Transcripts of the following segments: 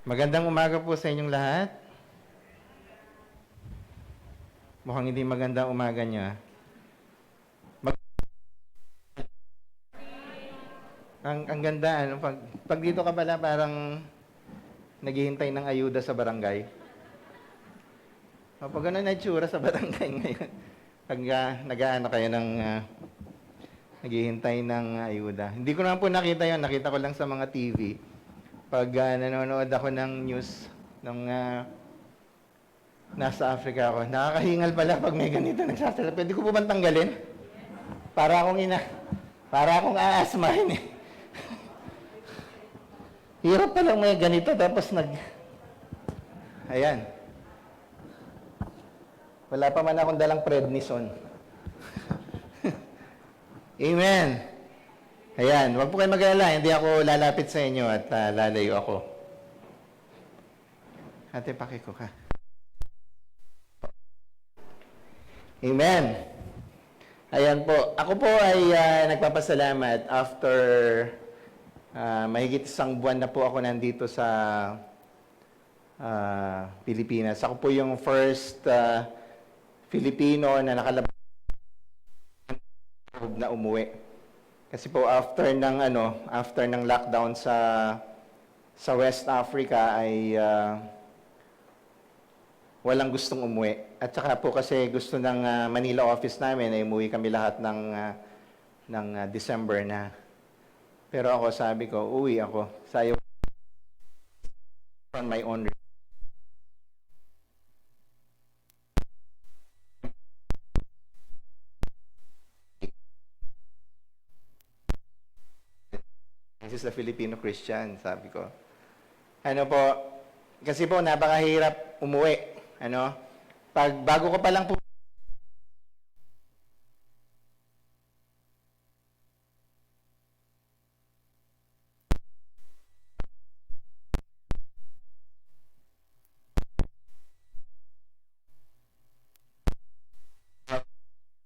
Magandang umaga po sa inyong lahat. Mukhang hindi magandang umaga niyo. Ang ganda, ano, pag dito ka pala parang naghihintay ng ayuda sa barangay. Pag ano na itsura sa barangay ngayon, pag nag-aano kayo ng naghihintay ng ayuda. Hindi ko naman po nakita yon, nakita ko lang sa mga TV. Pag nanonood ako ng news ng nasa Africa ako, nakakahingal pala pag may ganito nagsasala. Pwede ko po bang tanggalin? Para akong aasmahin eh. Hirap pa lang may ganito tapos Ayan. Wala pa man akong dalang prednison. Amen. Ayan. Huwag po kayo mag-alala. Hindi ako lalapit sa inyo at lalayo ako. Ate, pakiko ka. Amen. Ayan po. Ako po ay nagpapasalamat after mahigit isang buwan na po ako nandito sa Pilipinas. Ako po yung first Filipino na nakalabas na umuwi. Kasi po after ng lockdown sa West Africa ay walang gustong umuwi. At saka po kasi gusto ng Manila office namin ay umuwi kami lahat ng December na. Pero ako sabi ko, uwi ako. Sayo on my own. This is the Filipino Christian, sabi ko. Ano po, kasi po napakahirap umuwi. Ano? Bago ko pa lang po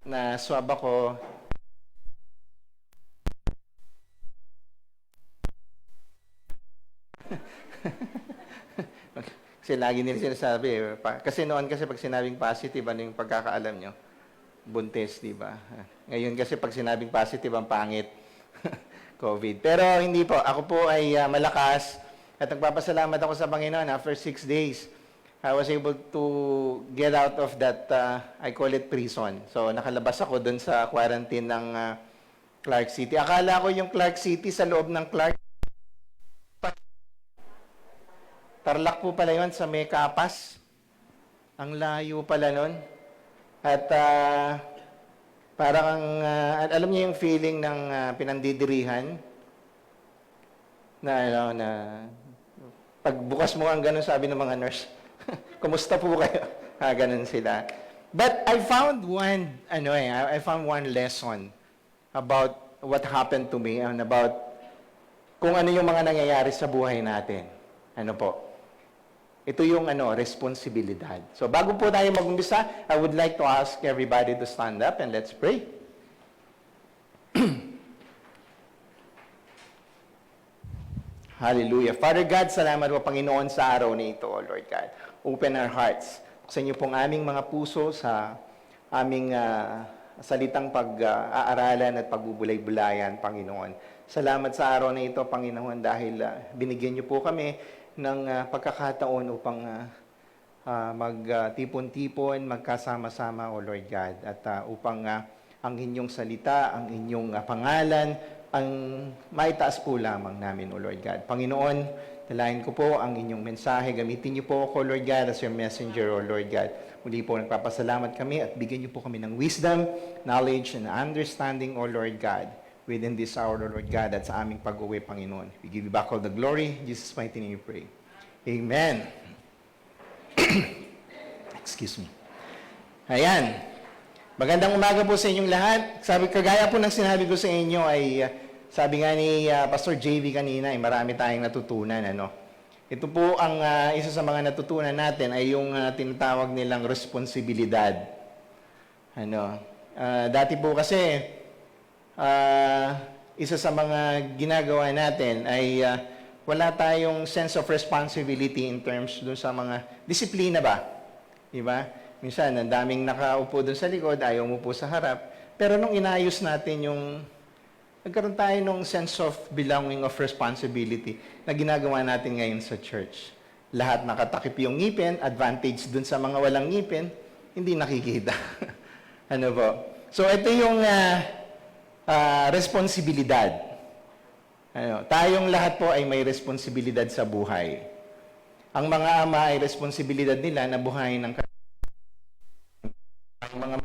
na swab ako. Kasi lagi nila sinasabi, kasi noon kasi pag sinabing positive, ano yung pagkakaalam nyo? Buntis, di ba? Ngayon kasi pag sinabing positive, ang pangit. COVID. Pero hindi po. Ako po ay malakas at nagpapasalamat ako sa Panginoon. After 6 days, I was able to get out of that, I call it prison. So, nakalabas ako dun sa quarantine ng Clark City. Akala ko yung Clark City sa loob ng Clark. Tarlac po pala yun sa may Kapas. Ang layo pala nun. At parang, alam niyo yung feeling ng pinandidirihan na pagbukas mo ang ganun, sabi ng mga nurse, kumusta po kayo? Ganun sila. But I found one lesson about what happened to me and about kung ano yung mga nangyayari sa buhay natin. Ano po? Ito yung responsibilidad. So bago po tayo mag-umpisa, I would like to ask everybody to stand up and let's pray. Hallelujah. Father God, salamat po Panginoon sa araw na ito, Lord God. Open our hearts. Sa inyo pong aming mga puso sa aming salitang pag-aaralan at pagbubulay-bulayan, Panginoon. Salamat sa araw na ito, Panginoon, dahil binigyan niyo po kami ng pagkakataon upang magtipon-tipon, magkasama-sama, O Lord God, at upang ang inyong salita, ang inyong pangalan, ang maitaas po lamang namin, O Lord God. Panginoon, dalayan ko po ang inyong mensahe. Gamitin niyo po ako, Lord God, as your messenger, O Lord God. Muli po nagpapasalamat kami at bigyan niyo po kami ng wisdom, knowledge, and understanding, O Lord God, within this hour, Lord God, at sa aming pag-uwi, Panginoon. We give you back all the glory. In Jesus' mighty name we pray. Amen. Excuse me. Ayan. Magandang umaga po sa inyong lahat. Kagaya po ng sinabi ko sa inyo ay, sabi nga ni Pastor JV kanina, ay marami tayong natutunan. Ito po ang isa sa mga natutunan natin ay yung tinatawag nilang responsibilidad. Dati po kasi, isa sa mga ginagawa natin ay Wala tayong sense of responsibility in terms doon sa mga disiplina ba? Diba? Minsan, ang daming nakaupo doon sa likod, ayaw mo po sa harap. Pero nung inayos natin nagkaroon tayo ng sense of belonging, of responsibility na ginagawa natin ngayon sa church. Lahat nakatakip yung ngipin, advantage doon sa mga walang ngipin, hindi nakikita. Ano po? So, ito yung responsibilidad. Tayong lahat po ay may responsibilidad sa buhay. Ang mga ama ay responsibilidad nila na buhayin ng mga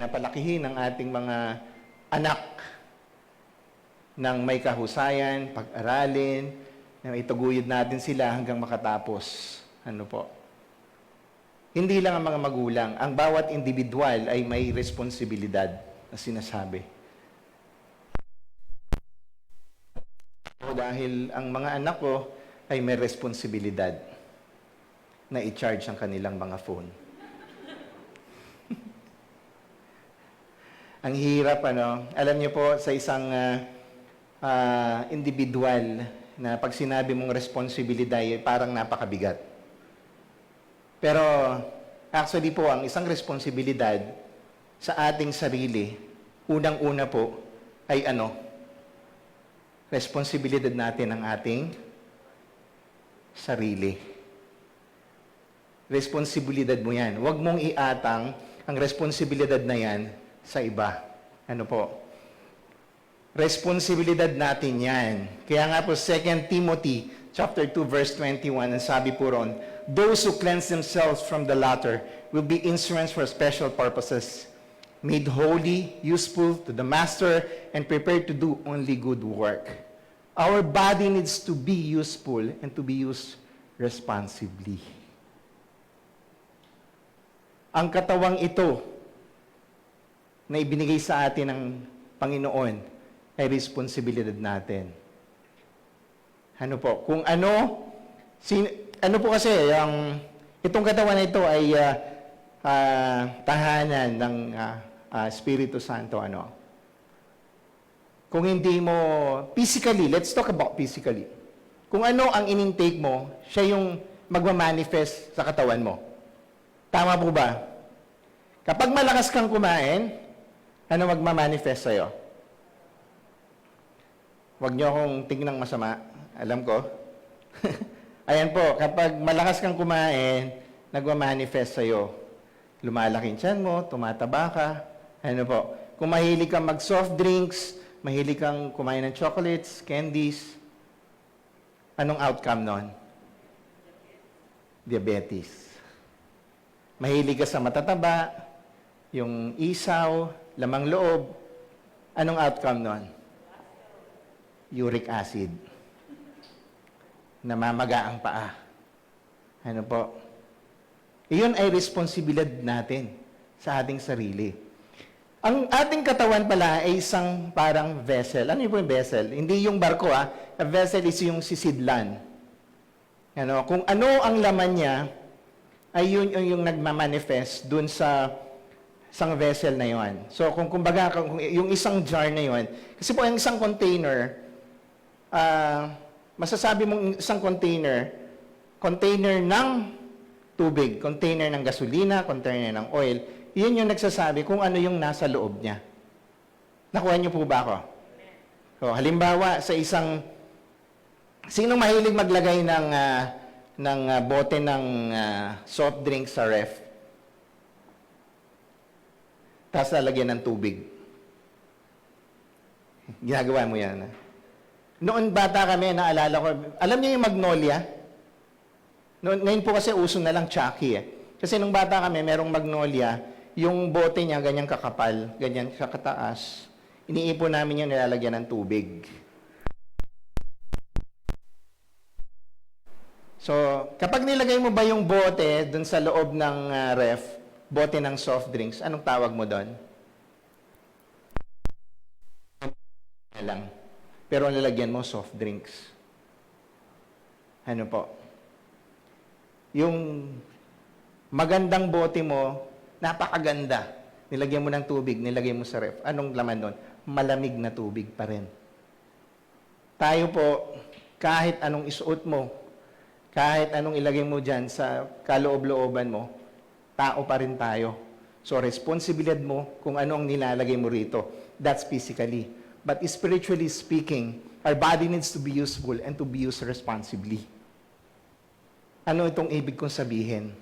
napalakihin ng ating mga anak ng may kahusayan, pag-aralin, na itaguyod natin sila hanggang makatapos. Ano po? Hindi lang ang mga magulang, ang bawat individual ay may responsibilidad na sinasabi. Dahil ang mga anak ko ay may responsibilidad na i-charge ang kanilang mga phone. Ang hirap, ano? Alam niyo po, sa isang individual na pag sinabi mong responsibilidad, ay parang napakabigat. Pero, actually po, ang isang responsibilidad sa ating sarili, unang-una po, ay ano? Responsibilidad natin ang ating sarili. Responsibilidad mo yan. Huwag mong iatang ang responsibilidad na yan sa iba. Ano po? Responsibilidad natin yan. Kaya nga po, 2 Timothy chapter 2, verse 21, ang sabi po ron, those who cleanse themselves from the latter will be instruments for special purposes, made holy, useful to the master, and prepared to do only good work. Our body needs to be useful and to be used responsibly. Ang katawang ito na ibinigay sa atin ng Panginoon ay responsibilidad natin. Ano po? Kung ano po kasi, itong katawan na ito ay tahanan ng Espiritu Santo, ano? Kung hindi mo, physically, let's talk about physically. Kung ano ang in-intake mo, siya yung magmamanifest sa katawan mo. Tama po ba? Kapag malakas kang kumain, ano magmamanifest sa'yo? Huwag niyo akong tingnan masama. Alam ko. Ayan po, kapag malakas kang kumain, nagmamanifest sa'yo. Lumalaki ang tiyan mo, tumataba ka. Ano po? Kung mahilig kang mag-soft drinks, mahilig kang kumain ng chocolates, candies, anong outcome nun? Diabetes. Mahilig ka sa matataba, yung isaw, lamang loob, anong outcome nun? Uric acid. Namamaga ang paa. Ano po? Iyon ay responsibilidad natin sa ating sarili. Ang ating katawan pala ay isang parang vessel. Ano yung vessel? Hindi yung barko, A vessel is yung sisidlan. Ano, kung ano ang laman niya, ay yun yung nagmamanifest dun sa isang vessel na yon. So, kung yung isang jar na yon, kasi po yung isang container, masasabi mong isang container ng tubig, container ng gasolina, container ng oil, yun yung nagsasabi kung ano yung nasa loob niya. Nakuha niyo po ba ako? So, halimbawa, sa sino mahilig maglagay ng bote ng soft drink sa ref? Tapos lalagyan ng tubig. Ginagawa mo yan. Noon bata kami, naalala ko, alam niyo yung Magnolia? Ngayon po kasi uso na lang Chucky eh. Kasi nung bata kami, merong Magnolia, yung bote niya, ganyan kakapal, ganyan kakataas. Iniipon namin yung nilalagyan ng tubig. So, kapag nilagay mo ba yung bote dun sa loob ng ref, bote ng soft drinks, anong tawag mo doon? Lang. Pero nilagyan mo soft drinks. Ano po? Yung magandang bote mo, napakaganda. Nilagyan mo ng tubig, nilagay mo sa ref. Anong laman doon? Malamig na tubig pa rin. Tayo po, kahit anong isuot mo, kahit anong ilagay mo dyan sa kaloob-looban mo, tao pa rin tayo. So, responsibilidad mo kung ano ang nilalagay mo rito. That's physically. But spiritually speaking, our body needs to be useful and to be used responsibly. Ano itong ibig kong sabihin?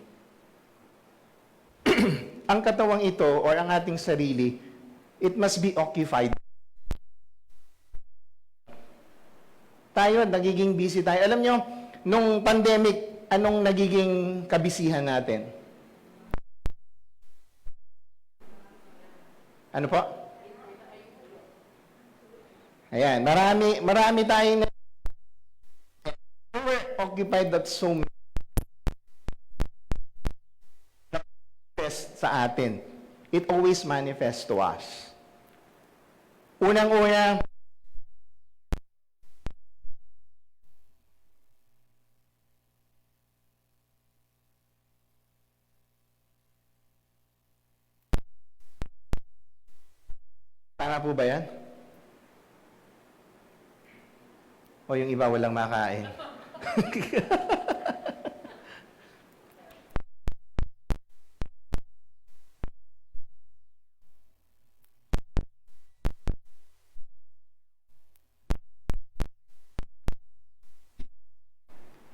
Ang katawang ito, or ang ating sarili, it must be occupied. Tayo, nagiging busy tayo. Alam nyo, nung pandemic, anong nagiging kabisihan natin? Ano po? Ayan, marami tayong occupied that so manifest sa atin. It always manifests to us. Unang-una, tama po ba yan? O yung iba walang makain?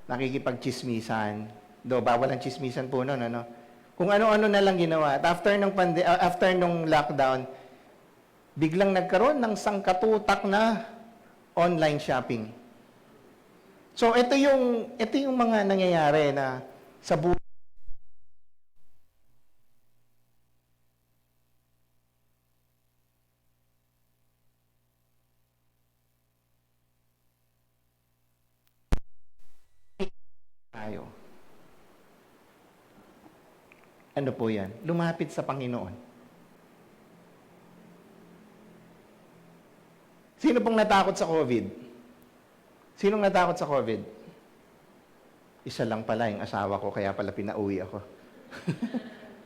Nakikipagchismisan. Bawal ang chismisan po noon, ano? Kung ano-ano na lang ginawa. At after nung lockdown, biglang nagkaroon ng sangkatutak na online shopping. So ito yung mga nangyayari na sa buhay. Tayo. Ano po yan? Lumapit sa Panginoon. Sino pong natakot sa COVID? Sinong natakot sa COVID? Isa lang pala yung asawa ko, kaya pala pinauwi ako.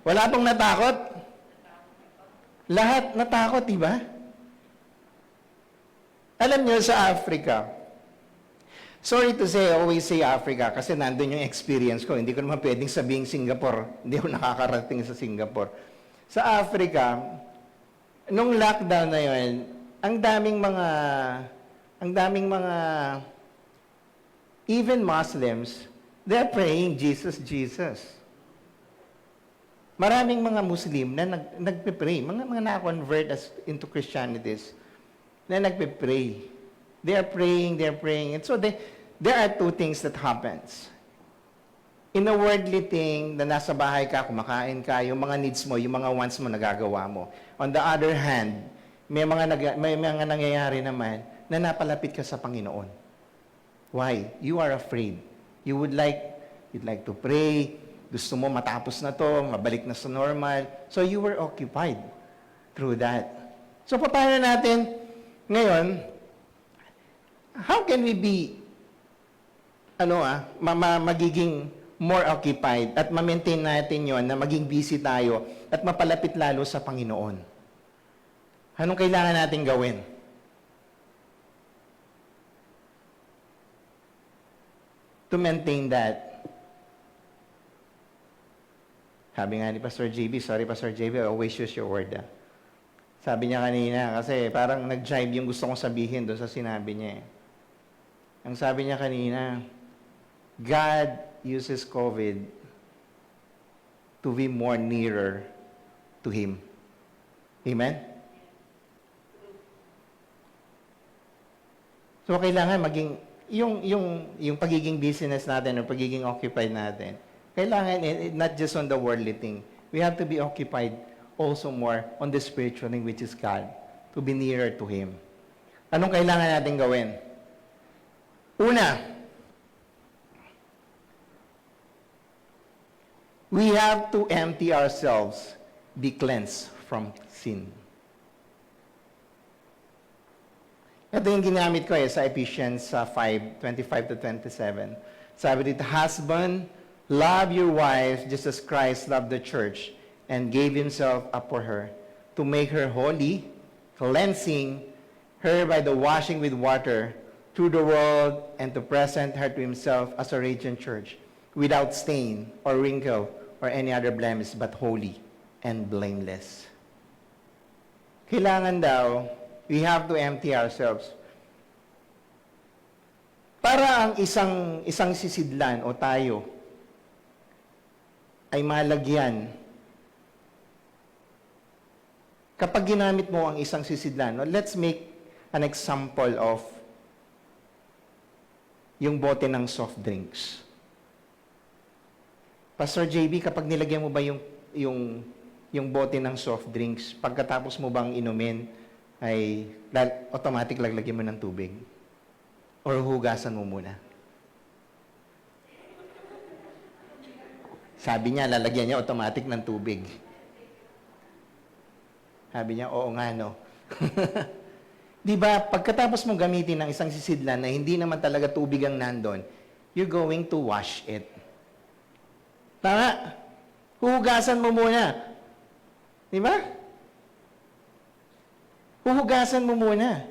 Wala pong natakot? Lahat natakot, di ba? Alam niyo sa Africa, sorry to say, I always say Africa, kasi nandun yung experience ko. Hindi ko naman pwedeng sabing Singapore. Hindi ako nakakarating sa Singapore. Sa Africa, nung lockdown na yun, ang daming mga even Muslims, they're praying Jesus, Jesus. Maraming mga Muslim na nagpe-pray, mga na-convert into Christianities, na nagpe-pray. They're praying. And so there are two things that happens. In a worldly thing, na nasa bahay ka, kumakain ka, yung mga needs mo, yung mga wants mo, nagagawa mo. On the other hand, may mga nangyayari naman na napalapit ka sa Panginoon. Why? You are afraid. You'd like to pray, gusto mo matapos na to, mabalik na sa normal. So you were occupied through that. So paano natin ngayon, how can we be magiging more occupied at ma-maintain natin yon na maging busy tayo at mapalapit lalo sa Panginoon? Anong kailangan natin gawin? To maintain that. Sabi nga ni Pastor JB, sorry Pastor JB, I always use your word. Sabi niya kanina, kasi parang nag-jive yung gusto kong sabihin doon sa sinabi niya. Ang sabi niya kanina, God uses COVID to be more nearer to Him. Amen? So, kailangan maging, yung pagiging business natin, o pagiging occupied natin, kailangan, not just on the worldly thing, we have to be occupied also more on the spiritual thing, which is God, to be nearer to Him. Anong kailangan natin gawin? Una, we have to empty ourselves, be cleansed from sin. Ito yung ginamit ko sa Ephesians 5:25-27. Sabi dito, husband, love your wife just as Christ loved the church and gave Himself up for her, to make her holy, cleansing her by the washing with water through the world and to present her to himself as a radiant church, without stain or wrinkle or any other blemish, but holy and blameless. Kailangan daw, we have to empty ourselves. Para ang isang sisidlan o tayo ay malagyan. Kapag ginamit mo ang isang sisidlan, let's make an example of yung bote ng soft drinks. Pastor JB, kapag nilagyan mo ba yung bote ng soft drinks, pagkatapos mo bang inumin, ay automatic laglagyan mo ng tubig? Or hugasan mo muna? Sabi niya, lalagyan niya automatic ng tubig. Sabi niya, oo nga, no? Di ba, pagkatapos mong gamitin ng isang sisidlan na hindi naman talaga tubig ang nandun, you're going to wash it. Tama? Huhugasan mo muna. Di ba? Huhugasan mo muna.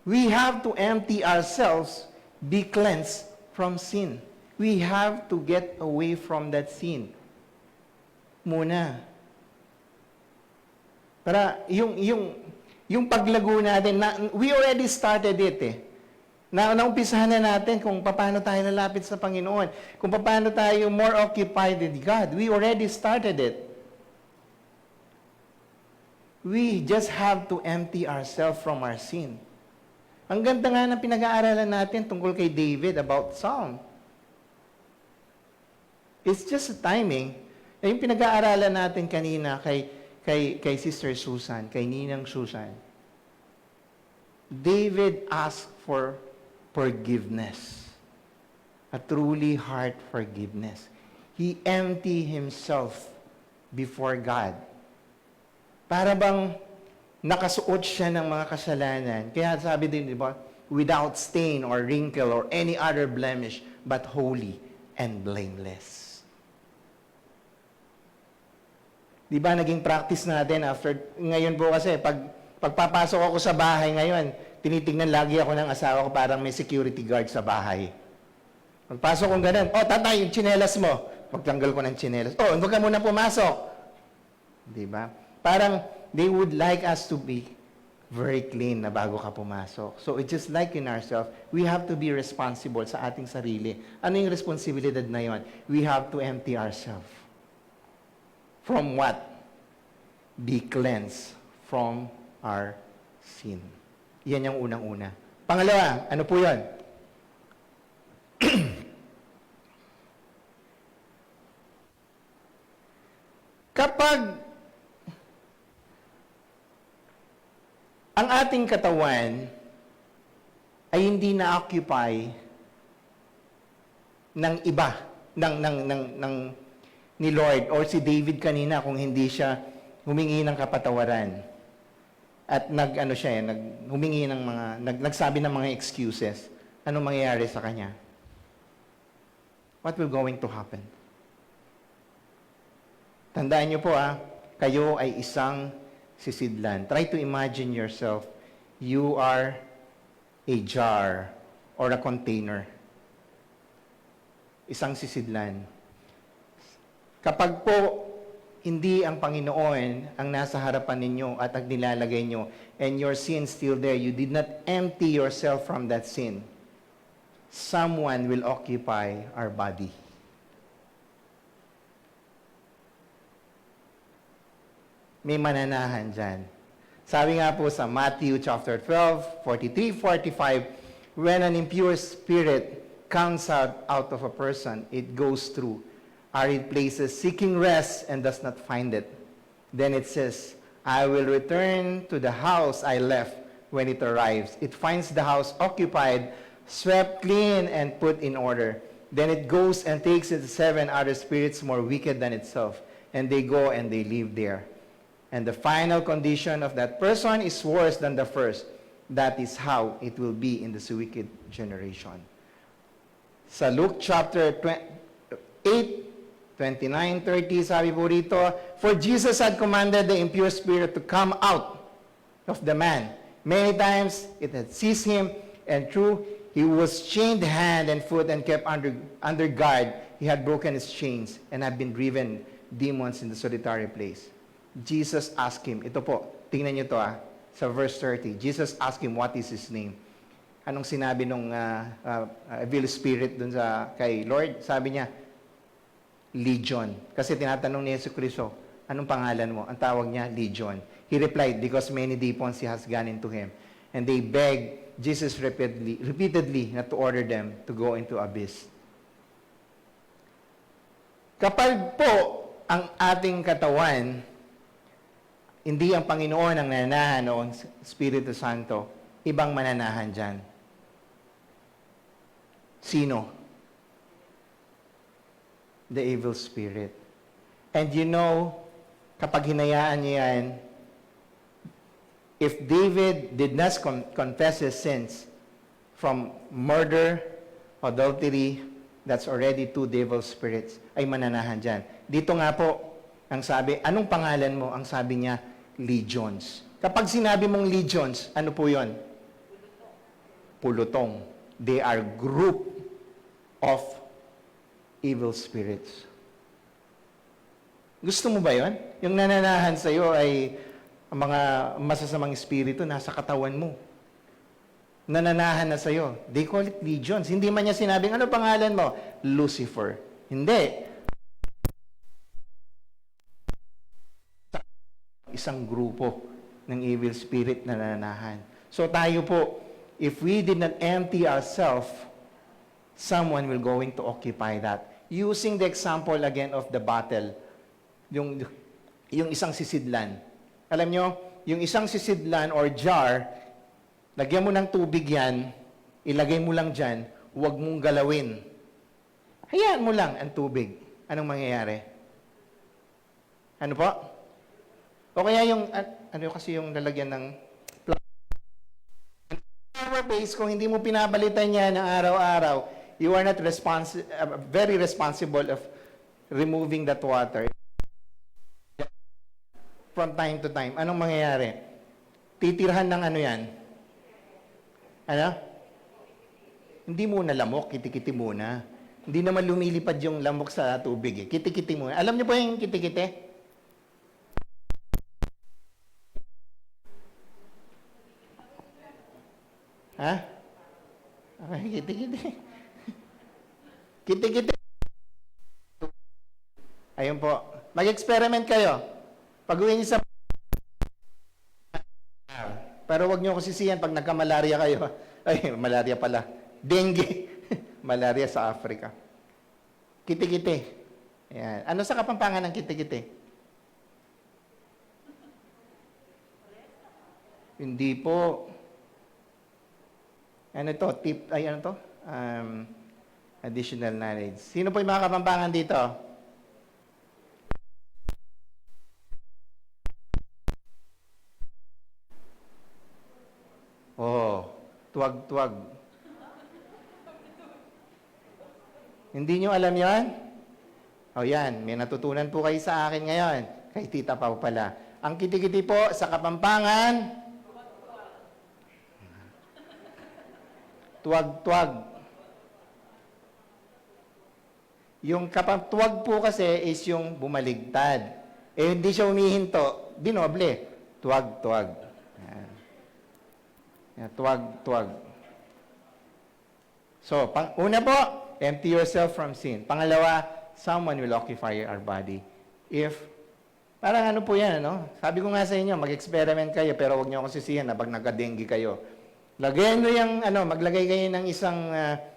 We have to empty ourselves, be cleansed from sin. We have to get away from that sin. Muna. Para yung paglago natin, we already started it eh. Naumpisahan na natin kung paano tayo lalapit sa Panginoon, kung paano tayo more occupied with God. We already started it. We just have to empty ourselves from our sin. Ang ganda nga ng pinag-aaralan natin tungkol kay David about Psalm. It's just a timing. Yung pinag-aaralan natin kanina kay Sister Susan, kay Ninang Susan. David asked for forgiveness. A truly heart forgiveness. He emptied himself before God. Para bang nakasuot siya ng mga kasalanan. Kaya sabi din, di ba, without stain or wrinkle or any other blemish, but holy and blameless. Di ba, naging practice natin after, ngayon po kasi, pagpapasok ako sa bahay ngayon, tinitingnan lagi ako ng asawa ko parang may security guard sa bahay. Pagpasok kong ganun, tatay, yung tsinelas mo. Pagtanggal ko ng tsinelas, huwag ka muna pumasok. Di ba? Parang, they would like us to be very clean na bago ka pumasok. So, it's just like in ourselves, we have to be responsible sa ating sarili. Ano yung responsibilidad na yon? We have to empty ourselves. From what? Be cleansed from our sin. Yan yung unang-una. Pangalawa, ano po yun? Kapag ang ating katawan ay hindi na-occupy ng iba, ni Lord, or si David kanina kung hindi siya humingi ng kapatawaran. At nagsabi ng mga excuses. Anong mangyayari sa kanya? What will going to happen? Tandaan niyo po kayo ay isang sisidlan. Try to imagine yourself, you are a jar or a container. Isang sisidlan. Kapag po hindi ang Panginoon ang nasa harapan ninyo at ang nilalagay nyo, and your sin still there, you did not empty yourself from that sin, someone will occupy our body. May mananahan dyan. Sabi nga po sa Matthew chapter 12, 43, 45, when an impure spirit comes out of a person, it goes through arid places, seeking rest and does not find it. Then it says, I will return to the house I left when it arrives. It finds the house occupied, swept clean, and put in order. Then it goes and takes it 7 other spirits more wicked than itself, and they go and they live there. And the final condition of that person is worse than the first. That is how it will be in this wicked generation. Sa Luke chapter 8, 29-30, sabi po rito, for Jesus had commanded the impure spirit to come out of the man. Many times it had seized him, And through he was chained hand and foot and kept under guard. He had broken his chains and had been driven demons in the solitary place. Jesus asked him, ito po, tingnan niyo to sa verse 30. Jesus asked him, what is his name? Anong sinabi nung evil spirit dun kay Lord? Sabi niya, Legion. Kasi tinatanong ni Yesu Cristo, anong pangalan mo? Ang tawag niya, Legion. He replied, because many demons he has gone into him. And they begged Jesus repeatedly not to order them to go into abyss. Kapag po ang ating katawan, hindi ang Panginoon ang nananahan o ang Espiritu Santo, ibang mananahan dyan. Sino? The evil spirit. And you know, kapag hinayaan niya yan, if David did not confess his sins from murder, adultery, that's already two devil spirits, ay mananahan dyan. Dito nga po, ang sabi, anong pangalan mo? Ang sabi niya, legions. Kapag sinabi mong legions, ano po yon? Pulutong. They are group of evil spirits. Gusto mo ba yon? Yung nananahan sa'yo ay ang mga masasamang espiritu nasa katawan mo. Nananahan na sa'yo. They call it legions. Hindi man niya sinabing, ano pangalan mo? Lucifer. Hindi. Isang grupo ng evil spirit na nananahan. So tayo po, if we did not empty ourselves, someone will going to occupy that. Using the example again of the bottle, yung isang sisidlan. Alam nyo, yung isang sisidlan or jar, lagyan mo ng tubig yan, ilagay mo lang dyan, huwag mong galawin. Hayaan mo lang ang tubig. Anong mangyayari? Ano po? O kaya yung, ano kasi yung lalagyan ng power base, kung hindi mo pinabalitan yan ng araw-araw, you are not very responsible of removing that water from time to time. Anong mangyayari? Titirhan ng ano yan? Ano? Hindi muna lamok, kiti-kiti muna. Hindi naman lumilipad yung lamok sa tubig. Kiti-kiti muna. Alam niyo po yung kiti-kiti? Ha? Okay, kiti-kiti. Kiti-kiti. Ayun po. Mag-experiment kayo. Pag-uwi niyo sa... Pero wag niyo ako sisiyan pag nagka-malaria kayo. Ay, malaria pala. Dengue. Malaria sa Africa. Kiti-kiti. Ayan. Ano sa Kapampangan ng kiti-kiti? Hindi po. Ano to? Tip, ay ano to? Additional knowledge. Sino po yung mga Kapampangan dito? Oh, tuwag-tuwag. Hindi nyo alam yan? O yan, may natutunan po kayo sa akin ngayon. Kay Tita Pau pala. Ang kiti-kiti po sa Kapampangan, tuwag-tuwag. Yung tuwag po kasi is yung bumaligtad. Eh, hindi siya humihinto, dinoble. Tuwag-tuwag. Tuwag-tuwag. So, una po, empty yourself from sin. Pangalawa, someone will occupy our body. Parang ano po yan, ano? Sabi ko nga sa inyo, mag-experiment kayo, pero huwag niyo ako sisihan na pag nagka-dengue kayo. Lagyan nyo yung, maglagay kayo ng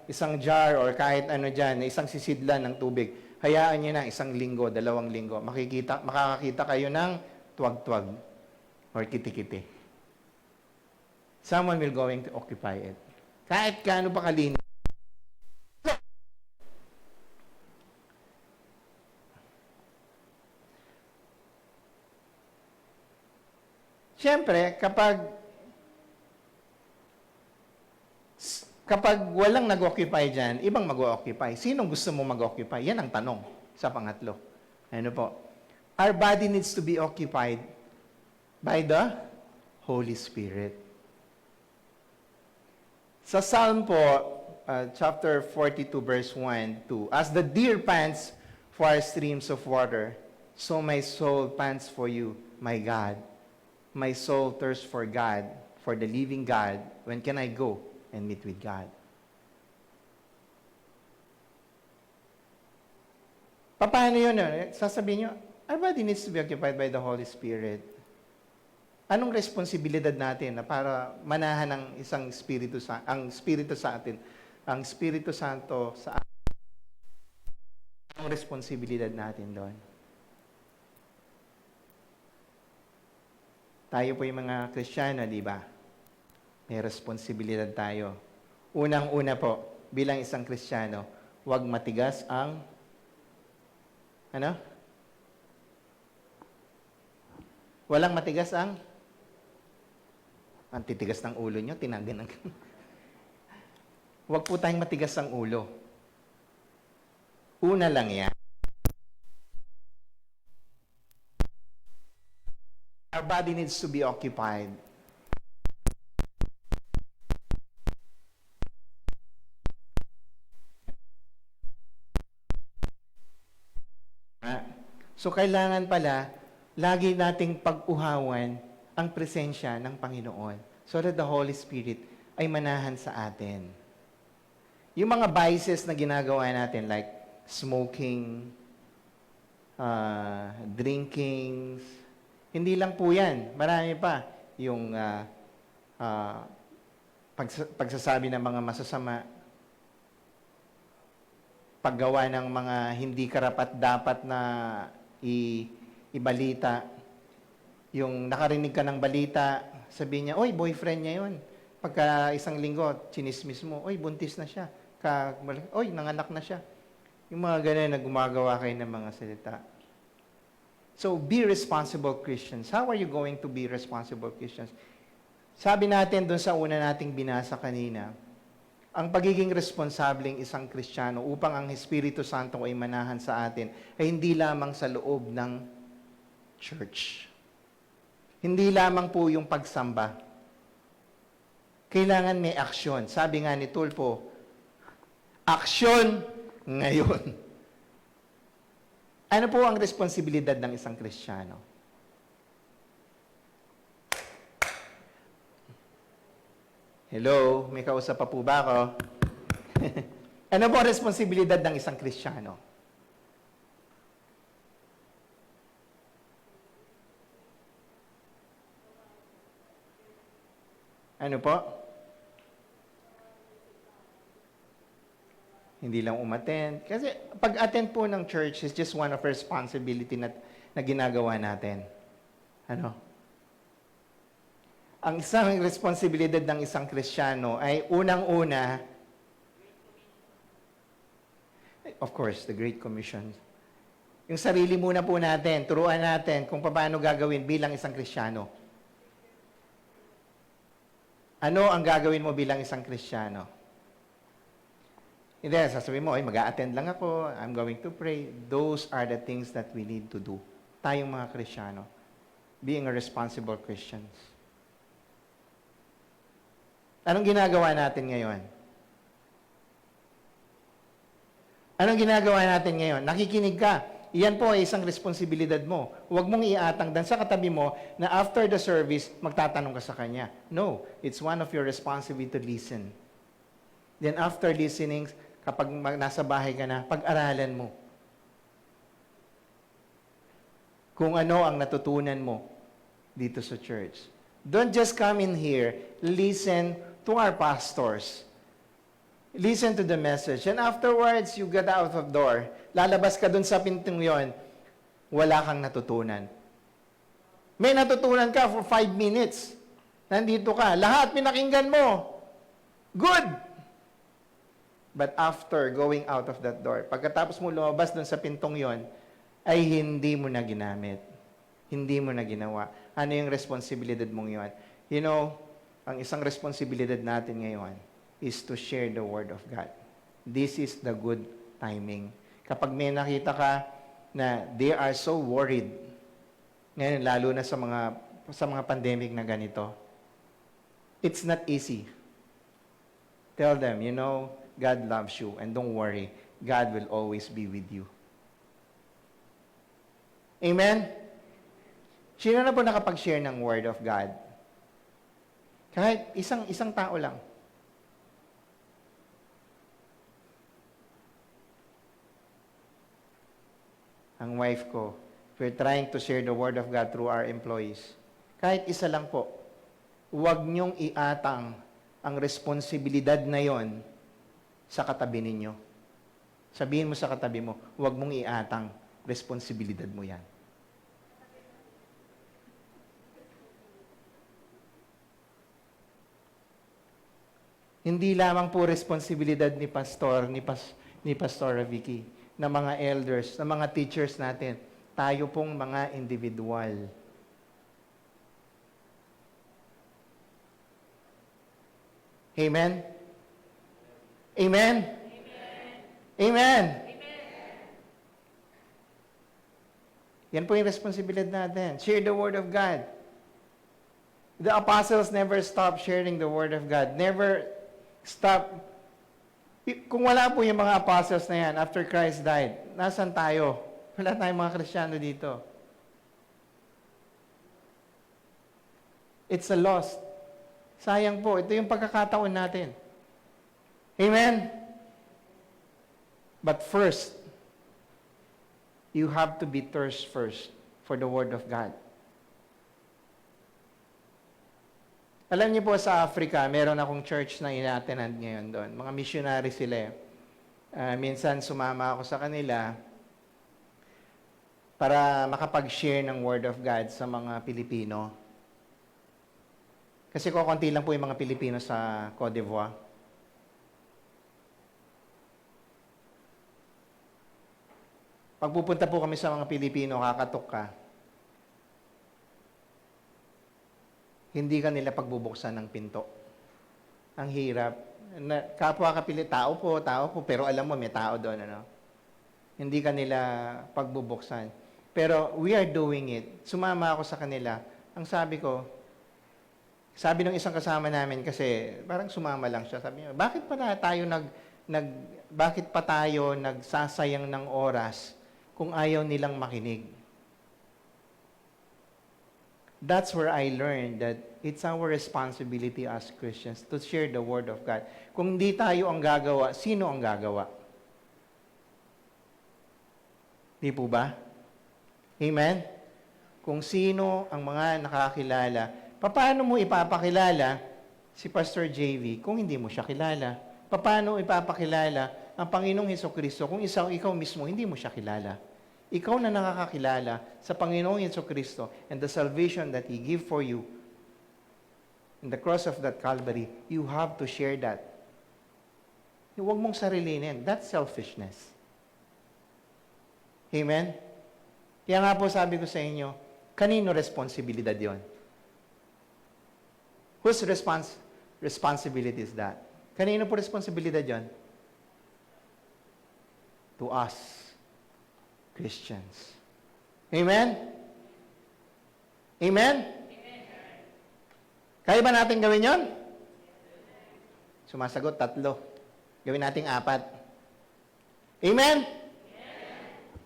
isang jar or kahit ano dyan, isang sisidlan ng tubig. Hayaan nyo na isang linggo, 2 linggo. Makakakita kayo ng tuwag-tuwag or kiti-kiti. Someone will going to occupy it. Kahit kaano pa kalino. Siyempre, kapag walang nag-occupy dyan, ibang mag-occupy. Sinong gusto mo mag-occupy? Yan ang tanong sa pangatlo. Ano po? Our body needs to be occupied by the Holy Spirit. Sa Psalm po, chapter 42, verse 1, 2, as the deer pants for streams of water, so my soul pants for you, my God. My soul thirsts for God, for the living God. When can I go and meet with God? Paano yun? Sasabihin nyo, our body needs to be occupied by the Holy Spirit. Anong responsibilidad natin na para manahan ng isang Espiritu ang Espiritu sa atin, ang Espiritu Santo sa atin? Anong responsibilidad natin doon? Tayo po yung mga Kristiyano, di ba? May responsibilidad tayo. Unang-una po, bilang isang Kristiyano, huwag matigas ang walang matigas ang titigas ng ulo nyo, tinagan ng huwag po tayong matigas ang ulo. Una lang yan. Our body needs to be occupied. So, kailangan pala, lagi nating pag-uhawan ang presensya ng Panginoon so that the Holy Spirit ay manahan sa atin. Yung mga vices na ginagawa natin like smoking, drinking, hindi lang po yan. Marami pa. Yung pagsasabi ng mga masasama, paggawa ng mga hindi karapat-dapat na ibalita. Yung nakarinig ka ng balita, sabihin niya, oy, boyfriend niya yun. Pagka isang linggo, chinismis mo, oy, buntis na siya. Oy, nanganak na siya. Yung mga ganun na gumagawa kayo ng mga salita. So, be responsible Christians. How are you going to be responsible Christians? Sabi natin doon sa una nating binasa kanina, ang pagiging responsableng isang Kristiyano upang ang Espiritu Santo ay manahan sa atin ay hindi lamang sa loob ng church. Hindi lamang po yung pagsamba. Kailangan may aksyon. Sabi nga ni Tulfo, aksyon ngayon. Ano po ang responsibilidad ng isang Kristiyano? Hello, may kausap pa po ba ako? Ano po ang responsibilidad ng isang Kristiyano? Ano po? Hindi lang umattend. Kasi pag-attend po ng church is just one of responsibility na ginagawa natin. Ano? Ang isang responsibilidad ng isang Kristiyano ay unang-una, of course, the Great Commission. Yung sarili muna po natin, turuan natin kung paano gagawin bilang isang Kristiyano. Ano ang gagawin mo bilang isang Kristiyano? Hindi, sasabihin mo, mag-a-attend lang ako, I'm going to pray. Those are the things that we need to do. Tayong mga Kristiyano. Being a responsible Christians. Anong ginagawa natin ngayon? Anong ginagawa natin ngayon? Nakikinig ka. Iyan po ay isang responsibilidad mo. Huwag mong iatang dan sa katabi mo na after the service, magtatanong ka sa kanya. No, it's one of your responsibility to listen. Then after listening, kapag nasa bahay ka na, pag-aralan mo. Kung ano ang natutunan mo dito sa church. Don't just come in here, listen to our pastors. Listen to the message. And afterwards, you get out of the door. Lalabas ka dun sa pintong yon, wala kang natutunan. May natutunan ka for 5 minutes. Nandito ka. Lahat pinakinggan mo. Good! But after going out of that door, pagkatapos mo lumabas dun sa pintong yon, ay hindi mo na ginamit. Hindi mo na ginawa. Ano yung responsibilidad mong yon? You know, ang isang responsibilidad natin ngayon is to share the Word of God. This is the good timing. Kapag may nakita ka na they are so worried, ngayon lalo na sa mga pandemic na ganito, it's not easy. Tell them, you know, God loves you, and don't worry, God will always be with you. Amen? Sino na po nakapag-share ng Word of God? Kahit isang tao lang. Ang wife ko, we're trying to share the Word of God through our employees. Kahit isa lang po, huwag niyong iatang ang responsibilidad na yon sa katabi ninyo. Sabihin mo sa katabi mo, huwag mong iatang, responsibilidad mo yan. Hindi lamang po responsibilidad ni Pastor Vicky, ng mga elders, ng mga teachers natin. Tayo pong mga individual. Amen? Amen? Amen? Yan po yung responsibilidad natin. Share the Word of God. The apostles never stopped sharing the Word of God. Never stop. Kung wala po yung mga apostles na yan, after Christ died, nasan tayo? Wala tayong mga Kristiyano dito. It's a loss. Sayang po. Ito yung pagkakataon natin. Amen? But first, you have to be thirst first for the Word of God. Alam niyo po sa Africa, meron akong church na ina-attend ngayon doon. Mga missionary sila. Minsan sumama ako sa kanila para makapag-share ng Word of God sa mga Pilipino. Kasi konti lang po yung mga Pilipino sa Cote d'Ivoire. Pag pupunta po kami sa mga Pilipino, kakatok ka. Hindi ka nila pagbubuksan ng pinto. Ang hirap. Kapwa kapili, tao po, pero alam mo, may tao doon, ano? Hindi ka nila pagbubuksan. Pero we are doing it. Sumama ako sa kanila. Ang sabi ng isang kasama namin, kasi parang sumama lang siya, sabi niya, bakit pa tayo nagsasayang ng oras kung ayaw nilang makinig? That's where I learned that it's our responsibility as Christians to share the Word of God. Kung di tayo ang gagawa, sino ang gagawa? Di po ba? Amen? Kung sino ang mga nakakilala, paano mo ipapakilala si Pastor JV kung hindi mo siya kilala? Paano ipapakilala ang Panginoong Hesukristo kung ikaw mismo hindi mo siya kilala? Ikaw na nakakakilala sa Panginoong Hesukristo and the salvation that He gave for you in the cross of that Calvary, you have to share that. Huwag mong sarilinin. That's selfishness. Amen? Kaya nga po sabi ko sa inyo, kanino responsibilidad yon? Whose responsibility is that? Kanino po responsibilidad yon? To us. Christians. Amen? Amen? Kaya ba natin gawin yon? Sumasagot, 3. Gawin natin 4. Amen?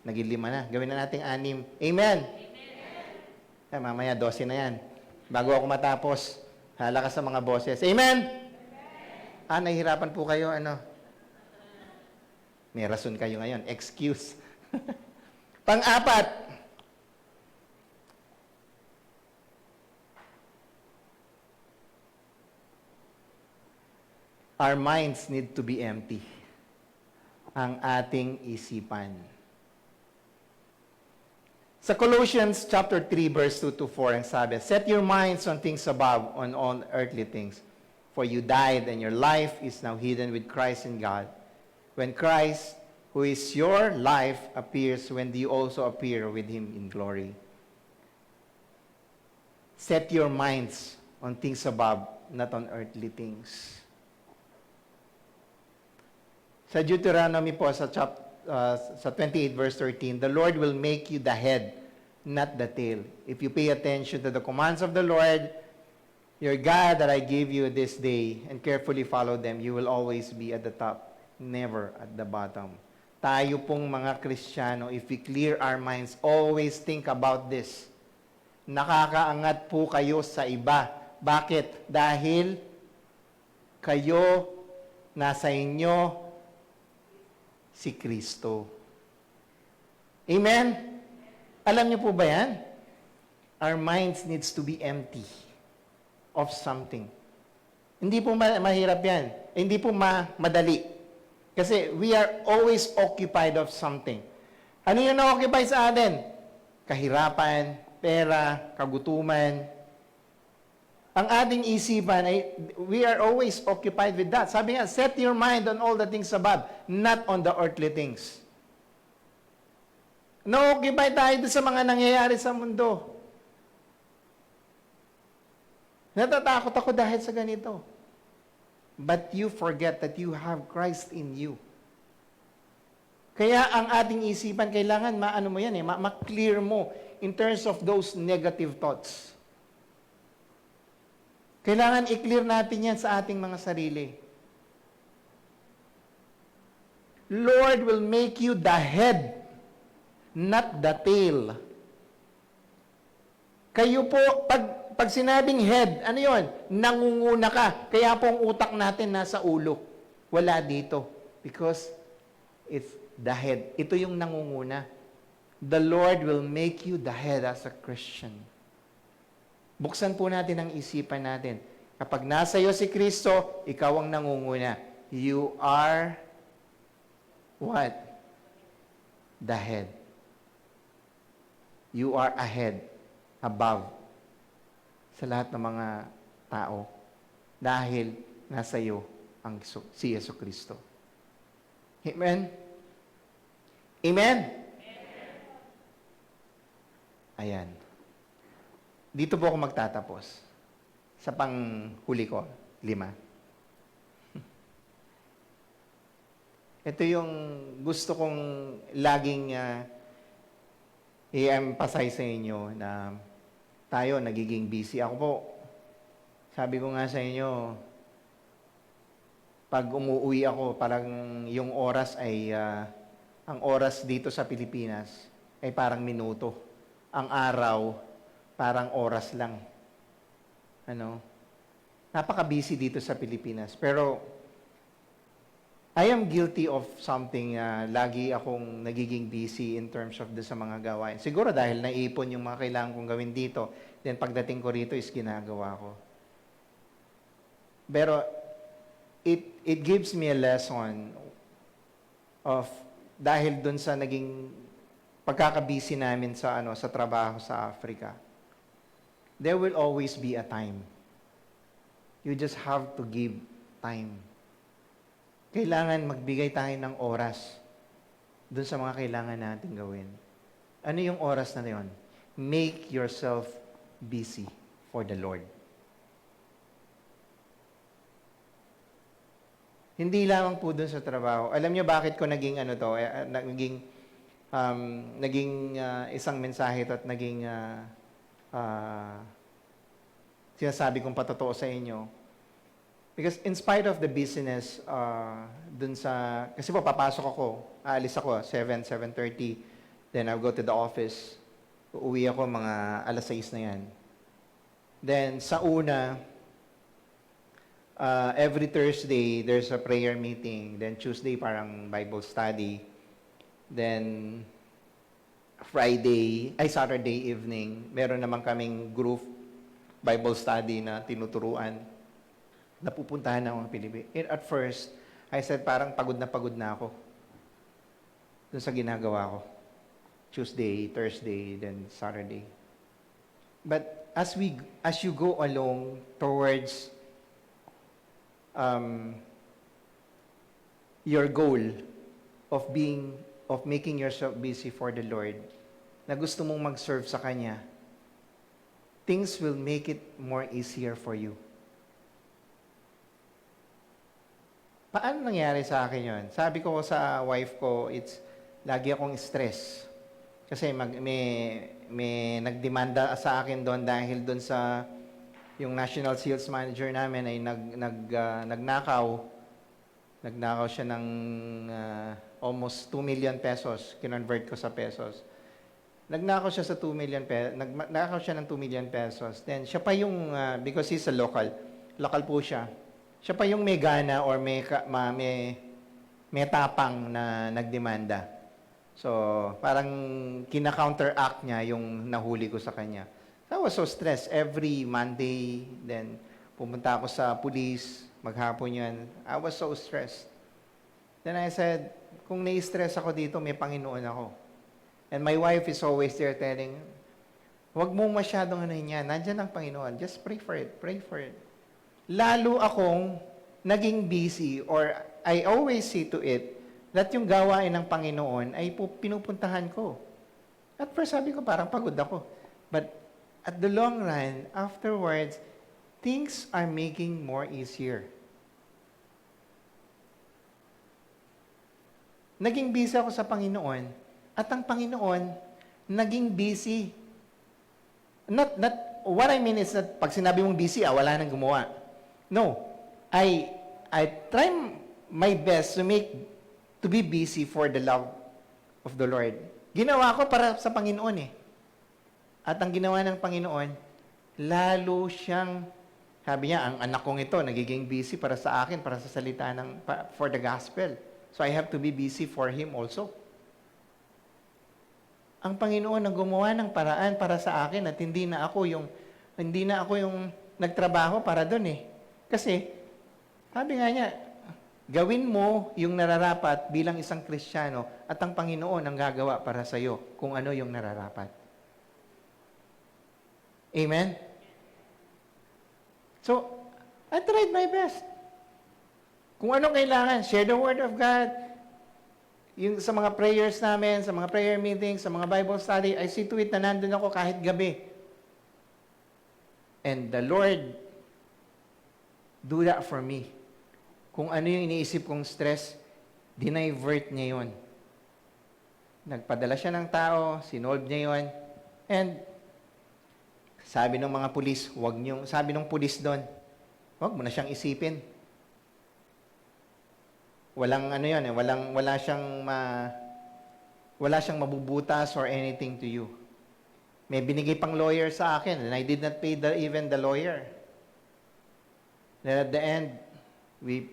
Naging 5 na. Gawin na natin 6. Amen? Mamaya 12 na yan. Bago ako matapos, hala ka sa mga boses. Amen? Nahihirapan po kayo, May rason kayo ngayon. Excuse. Pang-4, our minds need to be empty. Ang ating isipan. Sa Colossians chapter 3 verse 2 to 4 ang sabi, set your minds on things above, on all earthly things. For you died and your life is now hidden with Christ in God. When Christ, who is your life, appears, when do you also appear with Him in glory? Set your minds on things above, not on earthly things. Sa Deuteronomy po, sa 28 verse 13, the Lord will make you the head, not the tail. If you pay attention to the commands of the Lord, Your God that I give you this day and carefully follow them, you will always be at the top, never at the bottom. Tayo pong mga Kristiyano, if we clear our minds, always think about this. Nakakaangat po kayo sa iba. Bakit? Dahil kayo, nasa inyo, si Kristo. Amen? Alam niyo po ba yan? Our minds needs to be empty of something. Hindi po mahirap yan. Hindi po madali. Kasi we are always occupied of something. Ano yung na-occupy sa atin? Kahirapan, pera, kagutuman. Ang ating isipan ay, we are always occupied with that. Sabi nga, set your mind on all the things above, not on the earthly things. Na-occupy tayo sa mga nangyayari sa mundo. Natatakot ako dahil sa ganito. But you forget that you have Christ in you. Kaya ang ating isipan, kailangan maano mo yan ma-clear mo in terms of those negative thoughts. Kailangan i-clear natin yan sa ating mga sarili. Lord will make you the head, not the tail. Kayo po, pag sinabing head, ano yon? Nangunguna ka. Kaya po ang utak natin nasa ulo. Wala dito. Because it's the head. Ito yung nangunguna. The Lord will make you the head as a Christian. Buksan po natin ang isipan natin. Kapag nasa iyo si Kristo, ikaw ang nangunguna. You are what? The head. You are ahead, above, sa lahat ng mga tao. Dahil nasa iyo ang si Yesu Kristo. Amen? Amen? Ayan. Dito po ako magtatapos. Sa panghuli ko, 5. Ito yung gusto kong laging i-emphasize sa inyo na tayo nagiging busy. Ako po, sabi ko nga sa inyo, pag umuwi ako, parang yung oras ay, ang oras dito sa Pilipinas ay parang minuto. Ang araw, parang oras lang. Napaka-busy dito sa Pilipinas. Pero, I am guilty of something, lagi akong nagiging busy in terms of sa mga gawain. Siguro dahil naipon yung mga kailangan kong gawin dito, then pagdating ko rito is ginagawa ko. Pero, it gives me a lesson of, dahil dun sa naging pagkakabisi namin sa trabaho sa Africa, there will always be a time. You just have to give time. Kailangan magbigay tayo ng oras dun sa mga kailangan natin gawin. Ano yung oras na yun? Make yourself busy for the Lord. Hindi lamang po dun sa trabaho. Alam niyo bakit ko naging naging isang mensahe ito at naging sinasabi kong patotoo sa inyo. Because in spite of the business, kasi po papasok ako, aalis ako, 7:30, then I'll go to the office, uuwi ako mga 6:00 na yan. Then sa una, every Thursday, there's a prayer meeting, then Tuesday parang Bible study, then Saturday evening, meron naman kaming group Bible study na tinuturuan. Napupuntahan na ako ng Pilipinas. At first, I said parang pagod na ako dun sa ginagawa ko. Tuesday, Thursday, then Saturday. But as you go along towards your goal of making yourself busy for the Lord, na gusto mong mag-serve sa Kanya, things will make it more easier for you. Paano nangyari sa akin yun? Sabi ko sa wife ko, lagi akong stress. Kasi may nagdemanda sa akin doon dahil doon sa yung national sales manager namin ay nagnakaw. Nagnakaw siya ng almost 2 million pesos. Kinonvert ko sa pesos. Nagnakaw siya sa 2 million pesos. Nagnakaw siya ng 2 million pesos. Then, siya pa yung, because he's a local po siya. Siya pa yung may gana or may tapang na nagdemanda. So, parang kina-counteract niya yung nahuli ko sa kanya. I was so stressed. Every Monday, then pumunta ako sa police, maghapon yun. I was so stressed. Then I said, kung nai-stress ako dito, may Panginoon ako. And my wife is always there telling, huwag mong masyadong ano yan, nandyan ang Panginoon. Just pray for it, pray for it. Lalo akong naging busy, or I always see to it, that yung gawain ng Panginoon ay pinupuntahan ko. At first sabi ko, parang pagod ako. But at the long run, afterwards, things are making more easier. Naging busy ako sa Panginoon, at ang Panginoon, naging busy. What I mean is that pag sinabi mong busy, wala nang gumawa. No. I try my best to be busy for the love of the Lord. Ginawa ko para sa Panginoon eh. At ang ginawa ng Panginoon, lalo siyang, sabi niya, ang anak kong ito, nagiging busy para sa akin, para sa salita for the gospel. So I have to be busy for Him also. Ang Panginoon ang gumawa ng paraan para sa akin at hindi na ako yung nagtrabaho para doon eh. Kasi, sabi nga niya, gawin mo yung nararapat bilang isang Kristiyano at ang Panginoon ang gagawa para sa iyo kung ano yung nararapat. Amen? So, I tried my best. Kung ano kailangan, share the Word of God. Yung sa mga prayers namin, sa mga prayer meetings, sa mga Bible study, I see to it na nandun ako kahit gabi. And the Lord do that for me. Kung ano yung iniisip kong stress, dinivert niya yun. Nagpadala siya ng tao, sinolve niya yun. And sabi ng mga pulis, sabi ng pulis doon, wag mo na siyang isipin. Walang ano yun, wala siyang mabubutas or anything to you. May binigay pang lawyer sa akin and I did not pay even the lawyer. Then at the end, we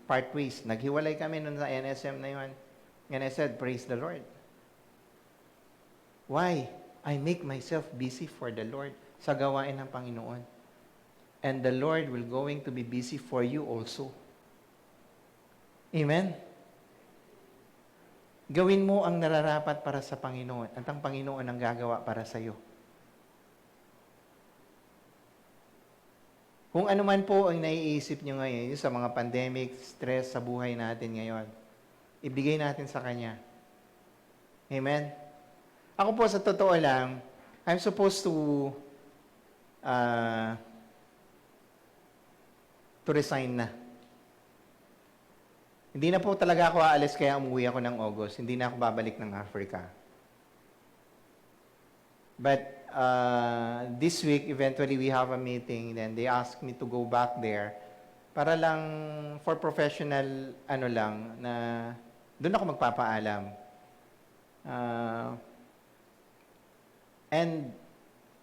part ways. Naghiwalay kami nun sa NSM na yun. And I said, praise the Lord. Why? I make myself busy for the Lord sa gawain ng Panginoon. And the Lord will going to be busy for you also. Amen? Gawin mo ang nararapat para sa Panginoon at ang Panginoon ang gagawa para sa iyo. Kung ano man po ang naiisip nyo ngayon sa mga pandemic, stress sa buhay natin ngayon, ibigay natin sa Kanya. Amen? Ako po, sa totoo lang, I'm supposed to resign na. Hindi na po talaga ako aalis kaya umuwi ako ng August. Hindi na ako babalik ng Africa. But this week, eventually we have a meeting. Then they asked me to go back there para lang for professional, na doon ako magpapaalam. And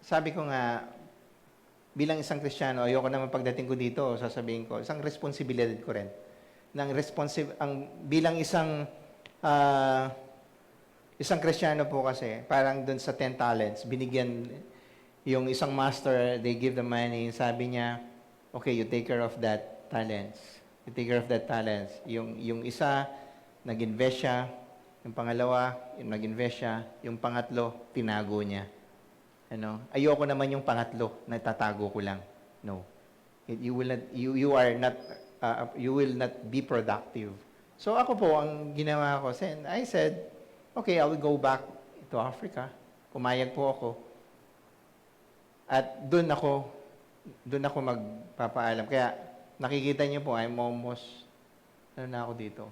sabi ko nga, bilang isang Kristiyano, ayoko naman pagdating ko dito, sasabihin ko, isang responsibilidad ko rin. Bilang isang Kristiyano po kasi, parang dun sa 10 talents, binigyan yung isang master, they give the money, sabi niya, okay, you take care of that talents. You take care of that talents. Yung isa, nag-invest siya. Yung pangalawa, nag-invest siya. Yung pangatlo, tinago niya. Ayoko naman yung pangatlo, natatago ko lang. No. You will not be productive. So ako po, ang ginawa ko, I said, okay, I will go back to Africa. Pumayag po ako. At doon ako magpapaalam. Kaya nakikita niyo po, I'm almost, na ako dito?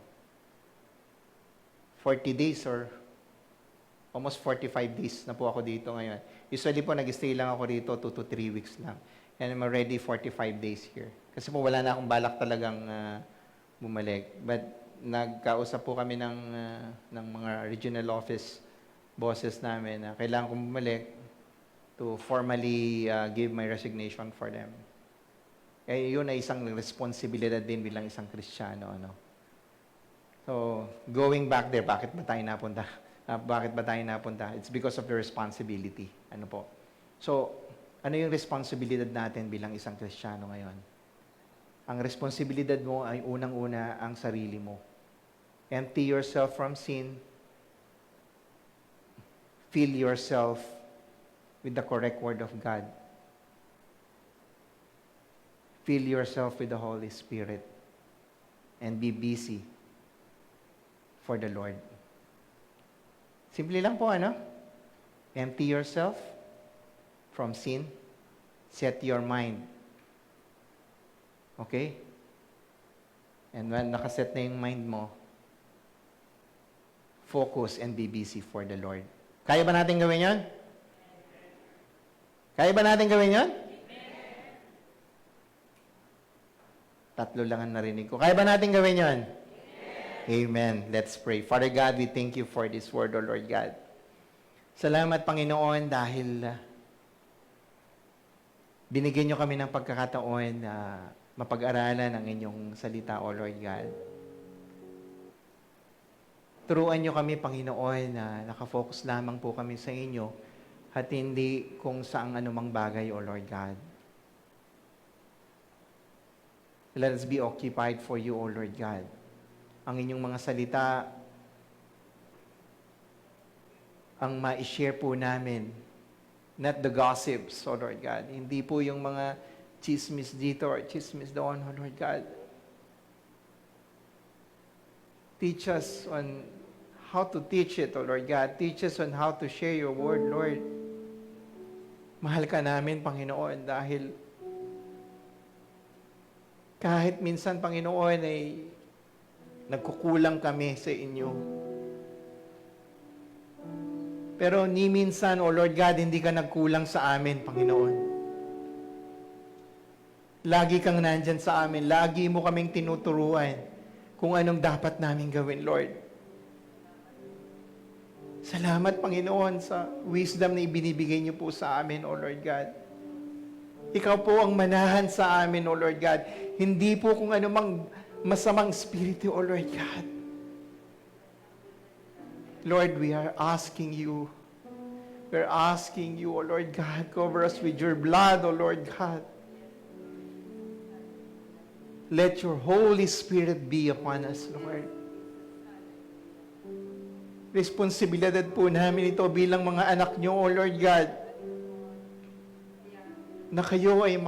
40 days or almost 45 days na po ako dito ngayon. Usually po, nag-stay lang ako dito 2 to 3 weeks lang. And I'm already 45 days here. Kasi po wala na akong balak talagang bumalik. But nagkausap po kami ng mga regional office bosses namin na kailangan kong bumalik to formally give my resignation for them. Eh, yun ay isang responsibilidad din bilang isang Kristiyano. Ano? So, going back there, bakit ba tayo napunta? It's because of the responsibility. Ano po? So, ano yung responsibilidad natin bilang isang Kristiyano ngayon? Ang responsibilidad mo ay unang-una ang sarili mo. Empty yourself from sin. Fill yourself with the correct Word of God. Fill yourself with the Holy Spirit. And be busy for the Lord. Simple lang po, ano? Empty yourself from sin. Set your mind. Okay? And when nakaset na yung mind mo, focus and be busy for the Lord. Kaya ba natin gawin yon? Kaya ba natin gawin yon? Tatlo lang ang narinig ko. Kaya ba natin gawin yon? Amen. Let's pray. Father God, we thank you for this word, O Lord God. Salamat, Panginoon, dahil binigyan nyo kami ng pagkakataon na mapag-aralan ang inyong salita, O Lord God. Turuan nyo kami, Panginoon, na nakafocus lamang po kami sa inyo at hindi kung saang anumang bagay, O Lord God. Let us be occupied for you, O Lord God. Ang inyong mga salita, ang ma-share po namin, not the gossips, O Lord God. Hindi po yung mga chismis dito or chismis doon, O Lord God. Teach us on how to teach it, O Lord God. Teach us on how to share your word, Lord. Mahal ka namin, Panginoon, dahil kahit minsan, Panginoon, ay nagkukulang kami sa inyo. Pero ni minsan, O Lord God, hindi ka nagkulang sa amin, Panginoon. Lagi kang nandyan sa amin. Lagi mo kaming tinuturuan kung anong dapat namin gawin, Lord. Salamat, Panginoon, sa wisdom na ibinibigay niyo po sa amin, O Lord God. Ikaw po ang manahan sa amin, O Lord God. Hindi po kung anumang masamang spirito, O Lord God. Lord, we are asking you, O Lord God, cover us with your blood, O Lord God. Let your Holy Spirit be upon us, Lord. Responsibilidad po namin ito bilang mga anak nyo, O Lord God, na kayo ay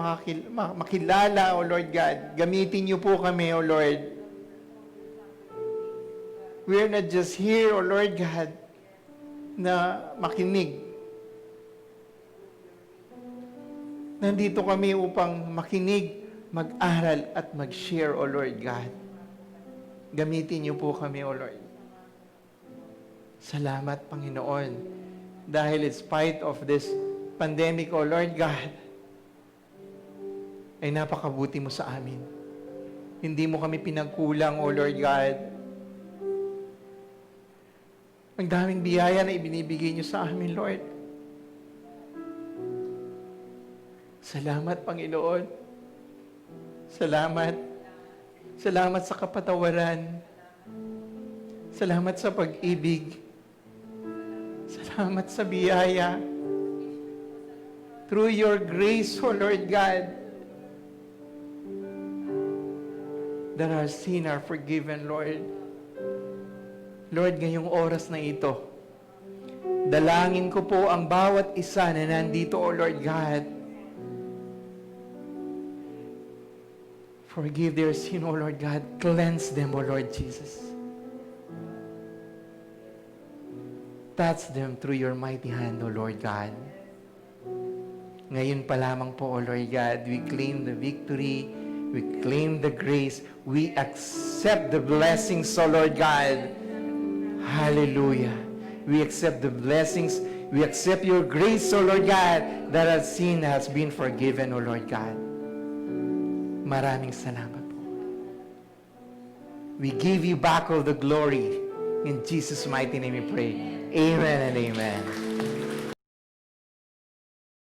makilala, O Lord God. Gamitin niyo po kami, O Lord. We are not just here, O Lord God, na makinig. Nandito kami upang makinig, mag-aral, at mag-share, O Lord God. Gamitin niyo po kami, O Lord. Salamat, Panginoon. Dahil in spite of this pandemic, O Lord God, ay napakabuti mo sa amin. Hindi mo kami pinagkulang, O Lord God. Ang daming biyaya na ibinibigay niyo sa amin, Lord. Salamat, Panginoon. Salamat. Salamat sa kapatawaran. Salamat sa pag-ibig. Salamat sa biyaya. Through your grace, O Lord God, that our sin are forgiven, Lord. Lord, ngayong oras na ito, dalangin ko po ang bawat isa na nandito, O Lord God. Forgive their sin, O Lord God. Cleanse them, O Lord Jesus. Touch them through your mighty hand, O Lord God. Ngayon pa lamang po, O Lord God, we claim the victory, we claim the grace, we accept the blessings, O Lord God. Hallelujah. We accept the blessings We accept your grace, O Lord God, that our sin has been forgiven, O Lord God. Maraming salamat po. We give you back all the glory. In Jesus' mighty name we pray. Amen and amen.